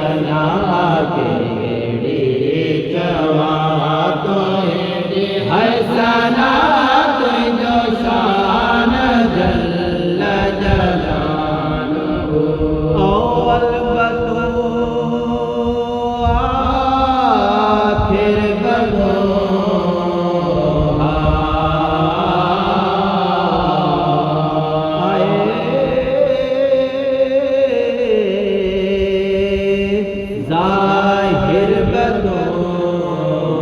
सना केड़ी चवा तुझी है सना तुझो शान जल्ल जलालुहु अव्वल बतो आखिर बतो ज़ाहिर बतो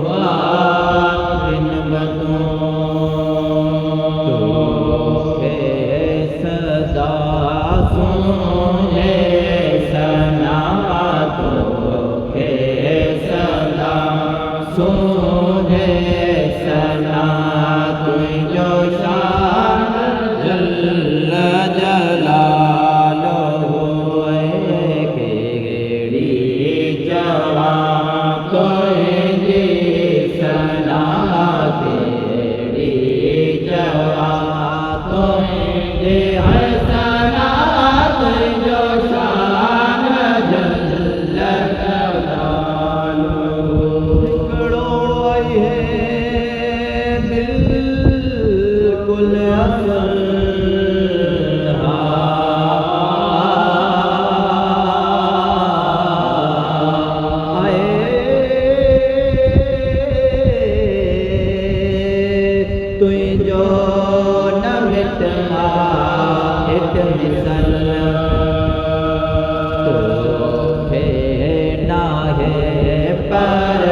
बातिन बतो तोखे सदा सुने सना तोखे सदा सुने सना तुझो शान जल्ल जलालुहु जवा तुझी सना केड़ी जवा तुझी है सना तुझो शान जल्ल जलालुहु हिकिड़ो है बिल्कुल असल तुझो न मिटमा हित मिसल तोखे नाहे पर